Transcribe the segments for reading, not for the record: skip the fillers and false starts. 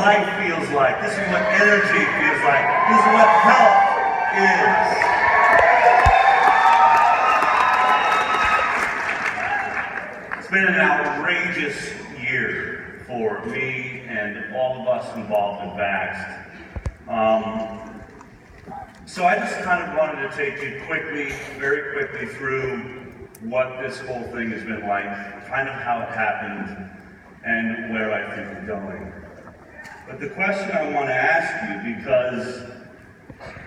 life feels like. This is what energy feels like. This is what health is. It's been an outrageous year for me and all of us involved in Vaxxed. So I just kind of wanted to take you very quickly through what this whole thing has been like, kind of how it happened, and where I think we're going. But the question I want to ask you, because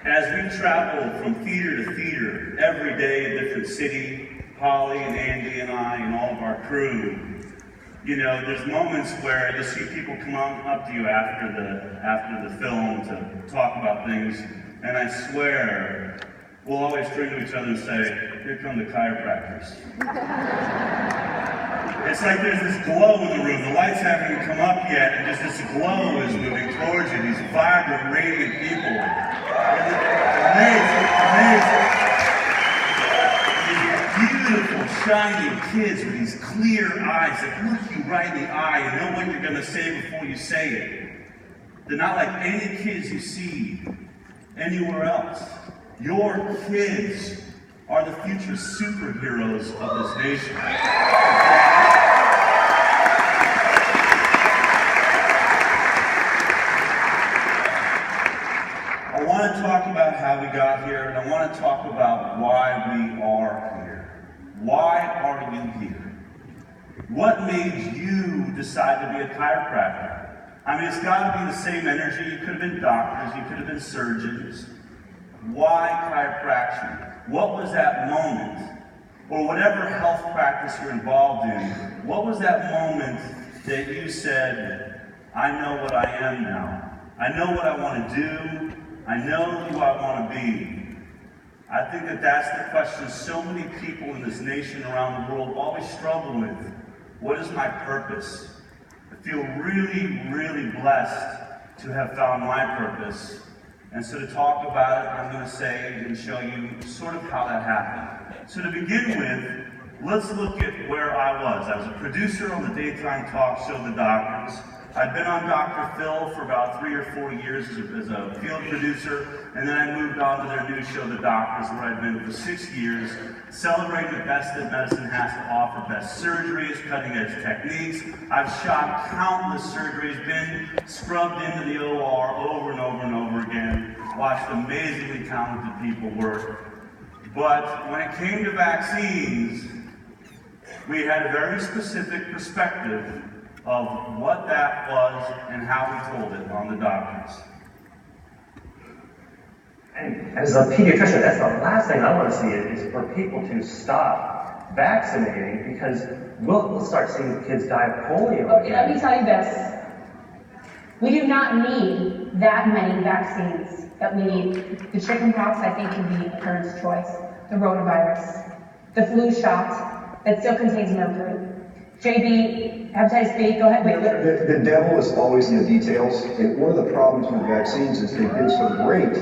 as we travel from theater to theater, every day in a different city, Holly and Andy and I and all of our crew, you know, there's moments where you see people come up to you after the film to talk about things, and I swear, we'll always turn to each other and say, here come the chiropractors. It's like there's this glow in the room. The lights haven't even come up yet, and just this glow is moving towards you. These vibrant, radiant people. Amazing, amazing. These beautiful, shining kids with these clear eyes that look you right in the eye and know what you're going to say before you say it. They're not like any kids you see anywhere else. Your kids are the future superheroes of this nation. I want to talk about how we got here, and I want to talk about why we are here. Why are you here? What made you decide to be a chiropractor? I mean, it's got to be the same energy. You could have been doctors, you could have been surgeons. Why chiropractic? What was that moment, or whatever health practice you're involved in, what was that moment that you said, I know what I am now. I know what I want to do. I know who I want to be. I think that that's the question so many people in this nation around the world always struggle with. What is my purpose? I feel really, really blessed to have found my purpose. And so to talk about it, I'm going to say and show you sort of how that happened. So to begin with, let's look at where I was. I was a producer on the daytime talk show, The Doctors. I'd been on Dr. Phil for about 3 or 4 years as a field producer, and then I moved on to their new show, The Doctors, where I'd been for 6 years, celebrating the best that medicine has to offer, best surgeries, cutting-edge techniques. I've shot countless surgeries, been scrubbed into the OR over and over and over again, watched amazingly talented people work. But when it came to vaccines, we had a very specific perspective of what that was and how we told it on The Doctors. And as a pediatrician, that's the last thing I want to see is for people to stop vaccinating, because we'll start seeing kids die of polio. Okay, let me tell you this. We do not need that many vaccines that we need. The chickenpox, I think, can be a parent's choice. The rotavirus, the flu shot that still contains mercury. JB, hepatitis B, go ahead. Wait. The devil is always in the details, and one of the problems with vaccines is they've been so great,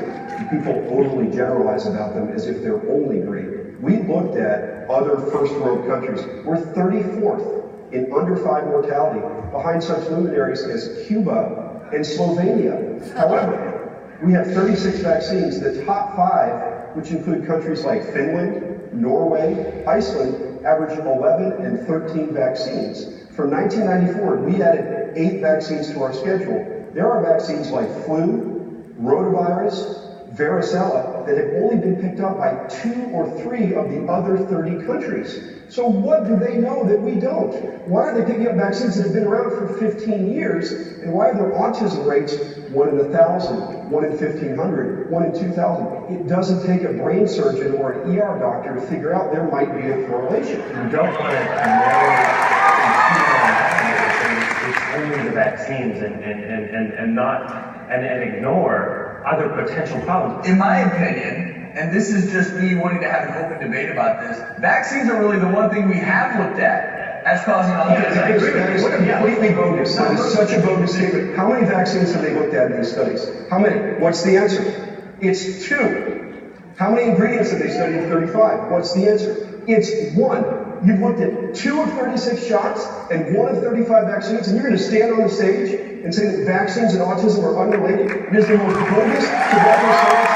people overly generalize about them as if they're only great. We looked at other first world countries. We're 34th in under 5 mortality, behind such luminaries as Cuba and Slovenia. However, we have 36 vaccines. The top 5, which include countries like Finland, Norway, Iceland, average 11 and 13 vaccines. From 1994, we added 8 vaccines to our schedule. There are vaccines like flu, rotavirus, varicella that have only been picked up by 2 or 3 of the other 30 countries. So what do they know that we don't? Why are they picking up vaccines that have been around for 15 years? And why are their autism rates 1 in 1,000, 1 in 1,500, 1 in 2,000? It doesn't take a brain surgeon or an ER doctor to figure out there might be a correlation. You don't want to narrow it's only the vaccines and ignore other potential problems. In my opinion, and this is just me wanting to have an open debate about this, vaccines are really the one thing we have looked at as causing autism. I agree with you. It's completely bogus. That is such a bogus statement. How many vaccines have they looked at in these studies? How many? What's the answer? It's 2. How many ingredients have they studied in 35? What's the answer? It's 1. You've looked at 2 of 36 shots and 1 of 35 vaccines, and you're going to stand on the stage and say that vaccines and autism are unrelated? It is the most bogus tobacco science.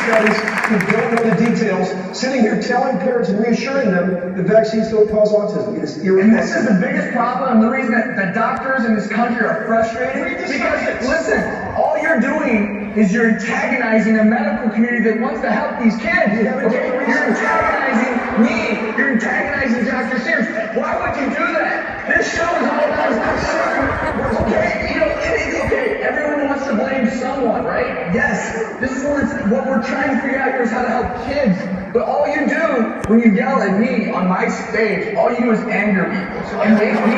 Studies who don't know the details, sitting here telling parents and reassuring them that vaccines don't cause autism. It is irresponsible. And this is the biggest problem, and the reason that doctors in this country are frustrated, because, listen, all you're doing is you're antagonizing a medical community that wants to help these kids. Okay? You're antagonizing me. You're antagonizing Dr. Sears. Why would you do that? This show is all about okay, you know, okay, everyone wants to blame someone, right? Yes, this is what we're trying to figure out here is how to help kids. But all you do when you yell at me on my stage, all you do is anger me and make me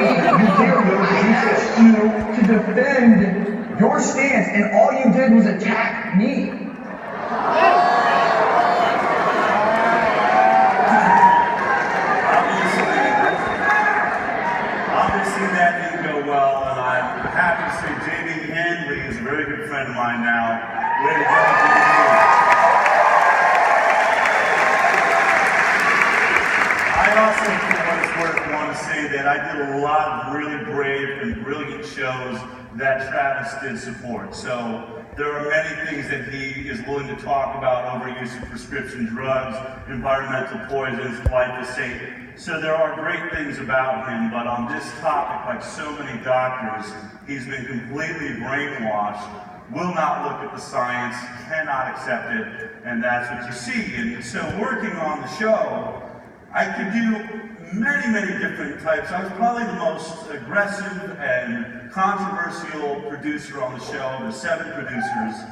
feel I asked you to defend your stance, and all you did was attack me. Obviously that didn't go well, and I'm happy to say Jamie Henley is a very good friend of mine now. Way to go, Jamie. I also, for what it's worth, want to say that I did a lot of really brave and brilliant shows that Travis did support. So there are many things that he is willing to talk about: overuse of prescription drugs, environmental poisons, glyphosate. So there are great things about him, but on this topic, like so many doctors, he's been completely brainwashed, will not look at the science, cannot accept it, and that's what you see. And so working on the show, I could do many different types. I was probably the most aggressive and controversial producer on the show. There's 7 producers.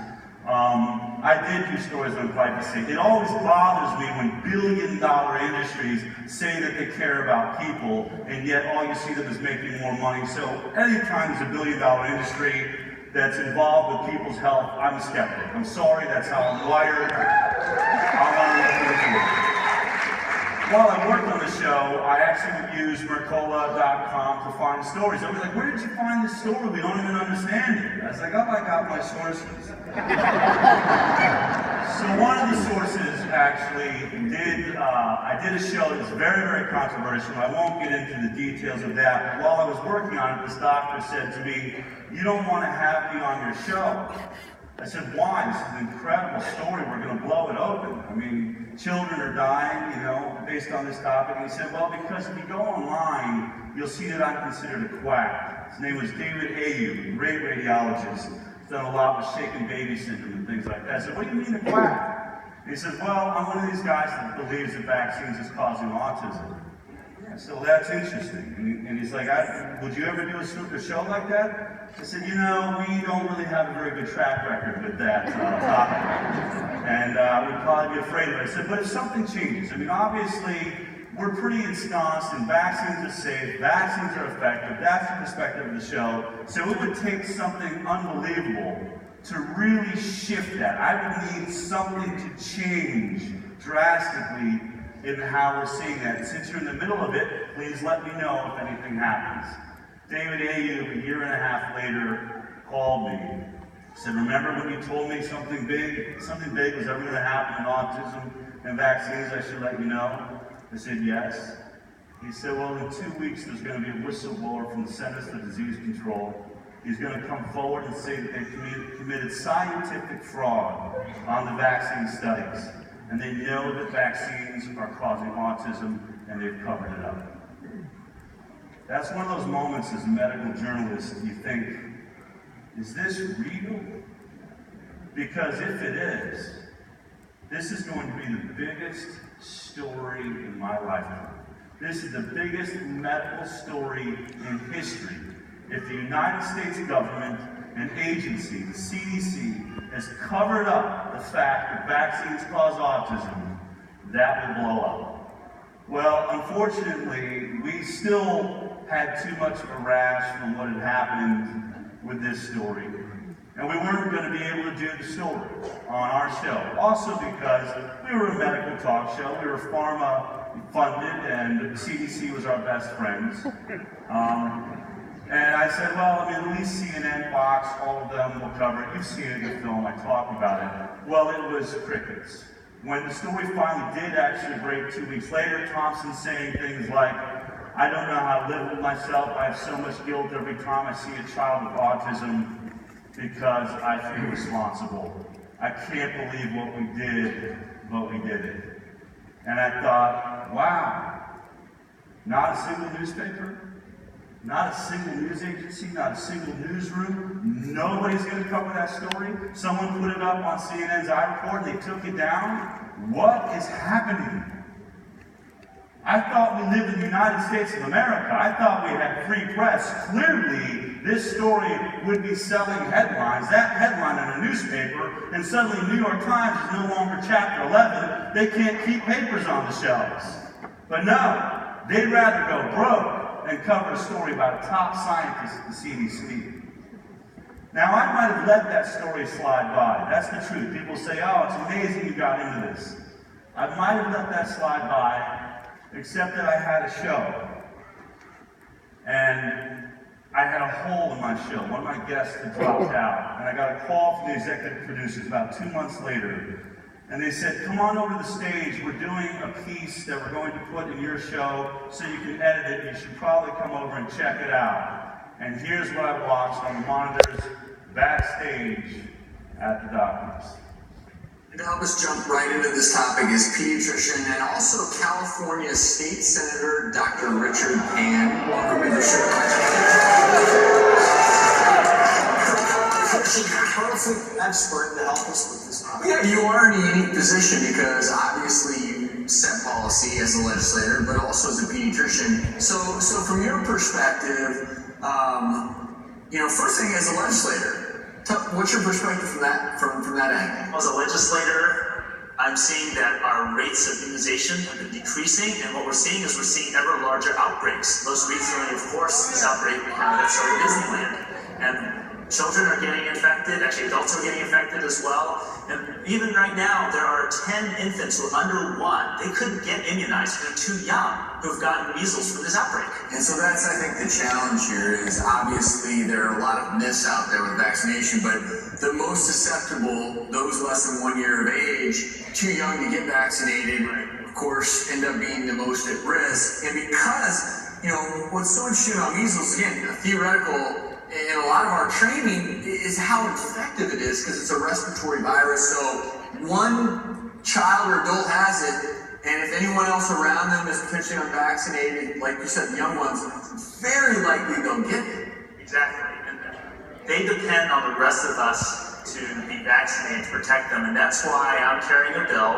I did do stories on glyphosate. It always bothers me when billion-dollar industries say that they care about people, and yet all you see them is making more money. So anytime there's a billion-dollar industry that's involved with people's health, I'm a skeptic. I'm sorry, that's how I'm wired. I'll never look into it. While I worked on the show, I actually would use Mercola.com to find stories. I was like, where did you find this story? We don't even understand it. I was like, oh, I got my sources. So one of the sources actually I did a show that was very controversial. I won't get into the details of that. But while I was working on it, this doctor said to me, you don't want to have me on your show. I said, why? This is an incredible story. We're going to blow it open. I mean, children are dying, you know, based on this topic. And he said, well, because if you go online, you'll see that I'm considered a quack. His name was David Ayu, great radiologist. He's done a lot with shaken baby syndrome and things like that. I said, what do you mean a quack? And he said, well, I'm one of these guys that believes that vaccines is causing autism. So that's interesting. And he's like, would you ever do a show like that? I said, you know, we don't really have a very good track record with that topic. And we'd probably be afraid of it. I said, but if something changes, I mean, obviously, we're pretty ensconced in vaccines are safe, vaccines are effective, that's the perspective of the show. So it would take something unbelievable to really shift that. I would need something to change drastically in how we're seeing that. And since you're in the middle of it, please let me know if anything happens. David Ayu, a year and a half later, called me. Said, remember when you told me something big was ever going to happen in autism and vaccines, I should let you know? I said, yes. He said, well, in 2 weeks, there's going to be a whistleblower from the Centers for Disease Control. He's going to come forward and say that they committed scientific fraud on the vaccine studies. And they know that vaccines are causing autism, and they've covered it up. That's one of those moments as a medical journalist, you think, is this real? Because if it is, this is going to be the biggest story in my lifetime. This is the biggest medical story in history. If the United States government, an agency, the CDC, has covered up the fact that vaccines cause autism, that will blow up. Well, unfortunately, we still had too much of a rash from what had happened with this story. And we weren't going to be able to do the story on our show. Also because we were a medical talk show, we were pharma funded, and CDC was our best friends. And I I said, well, I mean, at least CNN, Fox, all of them will cover it. You've seen it in the film, I talked about it. Well, it was crickets. When the story finally did actually break 2 weeks later, Thompson's saying things like, I don't know how to live with myself. I have so much guilt every time I see a child with autism because I feel responsible. I can't believe what we did, but we did it. And I thought, wow, not a single newspaper, not a single news agency, not a single newsroom. Nobody's going to cover that story. Someone put it up on CNN's iReport and they took it down. What is happening? I thought we lived in the United States of America. I thought we had free press. Clearly, this story would be selling headlines. That headline in a newspaper, and suddenly New York Times is no longer chapter 11. They can't keep papers on the shelves. But no, they'd rather go broke than cover a story about a top scientist at the CDC. Now, I might have let that story slide by. That's the truth. People say, oh, it's amazing you got into this. I might have let that slide by, except that I had a show. And I had a hole in my show. One of my guests had dropped out. And I got a call from the executive producers about 2 months later. And they said, come on over to the stage. We're doing a piece that we're going to put in your show so you can edit it. You should probably come over and check it out. And here's what I watched on the monitors backstage at the doctors. To help us jump right into this topic is pediatrician and also California State Senator Dr. Richard Pan. Welcome to the show. Perfect expert to help us with this topic. Yeah, you are in a unique position because obviously you set policy as a legislator, but also as a pediatrician. So from your perspective, first thing as a legislator, what's your perspective from that angle? As a legislator, I'm seeing that our rates of immunization have been decreasing, and what we're seeing ever larger outbreaks. Most recently, of course, this outbreak we had at Disneyland. And children are getting infected, actually adults are getting infected as well. And even right now, there are 10 infants who are under 1. They couldn't get immunized, they're too young, who have gotten measles from this outbreak. And so that's, I think, the challenge here is obviously there are a lot of myths out there with vaccination, but the most susceptible, those less than 1 year of age, too young to get vaccinated, of course, end up being the most at risk. And because, what's so interesting about measles, again, theoretical, and a lot of our training is how effective it is because it's a respiratory virus. So one child or adult has it, and if anyone else around them is potentially unvaccinated, like you said, the young ones, very likely they'll get it. Exactly. And they depend on the rest of us to be vaccinated to protect them, and that's why I'm carrying a bill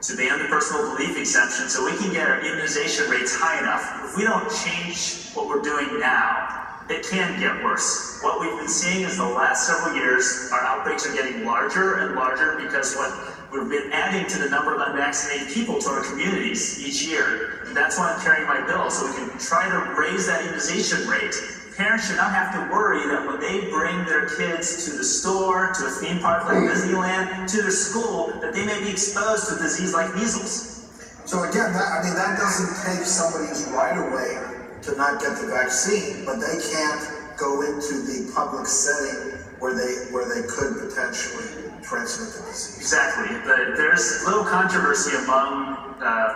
to ban the personal belief exemption so we can get our immunization rates high enough. If we don't change what we're doing now, it can get worse. What we've been seeing is the last several years, our outbreaks are getting larger and larger because we've been adding to the number of unvaccinated people to our communities each year. And that's why I'm carrying my bill, so we can try to raise that immunization rate. Parents should not have to worry that when they bring their kids to the store, to a theme park like Disneyland, to their school, that they may be exposed to a disease like measles. So again, that doesn't take somebody's right away to not get the vaccine, but they can't go into the public setting where they could potentially transmit the disease. Exactly. There's little controversy among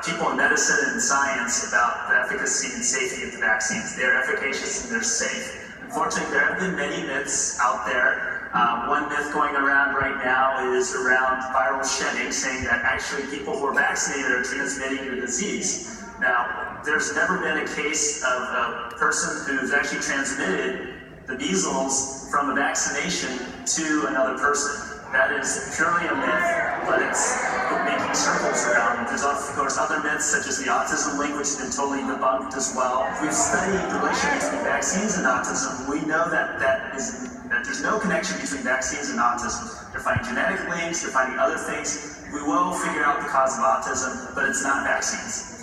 people in medicine and science about the efficacy and safety of the vaccines. They're efficacious and they're safe. Unfortunately, there have been many myths out there. One myth going around right now is around viral shedding, saying that actually people who are vaccinated are transmitting the disease. Now, there's never been a case of a person who's actually transmitted the measles from a vaccination to another person. That is purely a myth, but it's making circles around. There's of course other myths such as the autism link, which has been totally debunked as well. We've studied the relationship between vaccines and autism. We know that there's no connection between vaccines and autism. They're finding genetic links, they're finding other things. We will figure out the cause of autism, but it's not vaccines.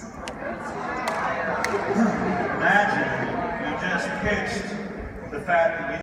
Imagine you just pitched the fact that